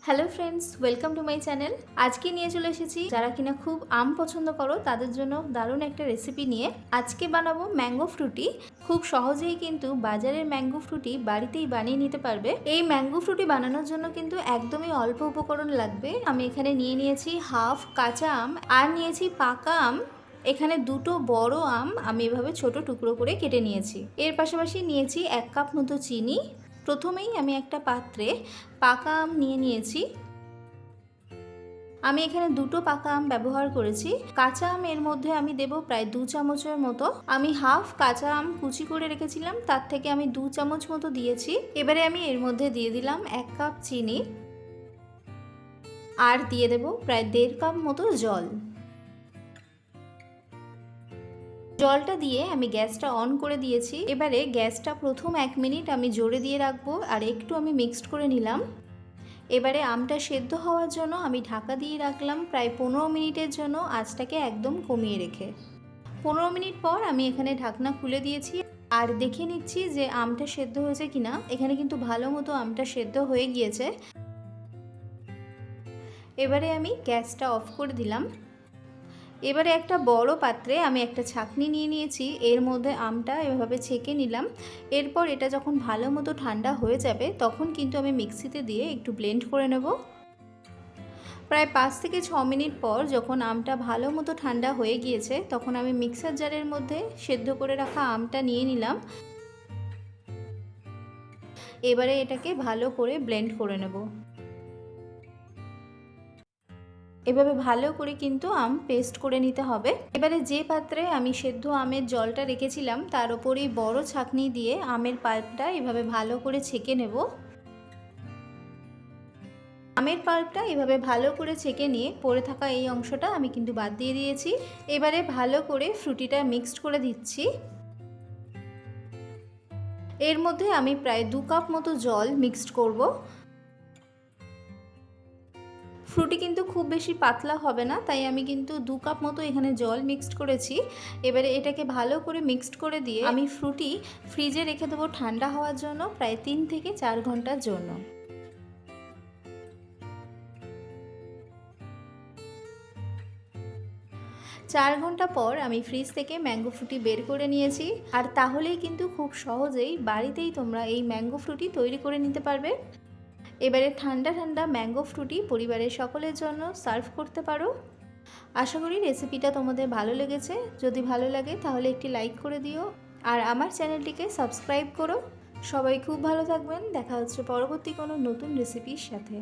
Hello friends, welcome to my channel. আজকে নিয়ে চলে এসেছি যারা কিনা খুব আম পছন্দ করো তাদের জন্য দারুণ একটা রেসিপি নিয়ে। আজকে বানাবো ম্যাঙ্গো ফ্রুটি। খুব সহজেই কিন্তু বাজারের ম্যাঙ্গো ফ্রুটি বাড়িতেই বানিয়ে নিতে পারবে। এই ম্যাঙ্গো ফ্রুটি বানানোর জন্য কিন্তু একদমই অল্প উপকরণ লাগবে। আমি এখানে নিয়ে নিয়েছি হাফ কাঁচা আম আর নিয়েছি পাকা আম। এখানে দুটো বড় আম আমি এভাবে ছোট টুকরো করে কেটে নিয়েছি। এর পাশাপাশি নিয়েছি 1 কাপ মতো চিনি। প্রথমেই আমি একটা পাত্রে পাকা আম নিয়ে নিয়েছি। আমি এখানে দুটো পাকা আম ব্যবহার করেছি। কাঁচা আম এর মধ্যে আমি দেব প্রায় 2 চামচের মতো। আমি হাফ কাঁচা আম কুচি করে রেখেছিলাম, তার থেকে আমি 2 চামচ মতো দিয়েছি। এবারে আমি এর মধ্যে দিয়ে দিলাম 1 কাপ চিনি আর দিয়ে দেব প্রায় 1.5 কাপ মতো জল। জলটা দিয়ে আমি গ্যাসটা অন করে দিয়েছি। এবারে গ্যাসটা প্রথম 1 মিনিট আমি জোরে দিয়ে রাখবো আর একটু আমি মিক্সড করে নিলাম। এবারে আমটা সেদ্ধ হওয়ার জন্য আমি ঢাকা দিয়ে রাখলাম প্রায় 15 মিনিটের জন্য, আঁচটাকে একদম কমিয়ে রেখে। 15 মিনিট পর আমি এখানে ঢাকনা খুলে দিয়েছি আর দেখে নিচ্ছি যে আমটা সেদ্ধ হয়েছে কিনা। এখানে কিন্তু ভালো মতো আমটা সেদ্ধ হয়ে গিয়েছে। এবারে আমি গ্যাসটা অফ করে দিলাম। এবারে একটা বড় পাত্রে আমি একটা ছাঁকনি নিয়ে নিয়েছি, এর মধ্যে আমটা এভাবে ছেঁকে নিলাম। এরপর এটা যখন ভালো মতো ঠান্ডা হয়ে যাবে তখন কিন্তু আমি মিক্সিতে দিয়ে একটু ব্লেন্ড করে নেব। প্রায় 5 থেকে 6 মিনিট পর যখন আমটা ভালো মতো ঠান্ডা হয়ে গিয়েছে তখন আমি মিক্সার জারের মধ্যে সেদ্ধ করে রাখা আমটা নিয়ে নিলাম। এবারে এটাকে ভালো করে ব্লেন্ড করে নেব। এভাবে ভালো করে কিন্তু আম পেস্ট করে নিতে হবে। এবারে যে পাত্রে আমি সেদ্ধ আমের জলটা রেখেছিলাম তার উপরেই বড় ছাঁকনি দিয়ে আমের পাল্পটা এভাবে ভালো করে ছেঁকে নেব। আমের পাল্পটা এভাবে ভালো করে ছেঁকে নিয়ে পড়ে থাকা এই অংশটা আমি কিন্তু বাদ দিয়ে দিয়েছি। এবারে ভালো করে ফ্রুটিটা মিক্সড করে দিচ্ছি। এর মধ্যে আমি প্রায় 2 কাপ মতো জল মিক্সড করব। ফ্রুটি কিন্তু খুব বেশি পাতলা হবে না, তাই আমি কিন্তু 2 কাপ মতো এখানে জল মিক্সড করেছি। এবারে এটাকে ভালো করে মিক্সড করে দিয়ে আমি ফ্রুটি ফ্রিজে রেখে দেবো ঠান্ডা হওয়ার জন্য প্রায় 3 থেকে 4 ঘন্টার জন্য। 4 ঘন্টা পর আমি ফ্রিজ থেকে ম্যাঙ্গো ফ্রুটি বের করে নিয়েছি। আর তাহলেই কিন্তু খুব সহজেই বাড়িতেই তোমরা এই ম্যাঙ্গো ফ্রুটি তৈরি করে নিতে পারবে। এবারে ঠান্ডা ঠান্ডা ম্যাঙ্গো ফ্রুটি পরিবারের সকলের জন্য সার্ভ করতে পারো। আশা করি রেসিপিটা তোমাদের ভালো লেগেছে। যদি ভালো লাগে তাহলে একটি লাইক করে দিও আর আমার চ্যানেলটিকে সাবস্ক্রাইব করো। সবাই খুব ভালো থাকবেন। দেখা হচ্ছে পরবর্তী কোনো নতুন রেসিপির সাথে।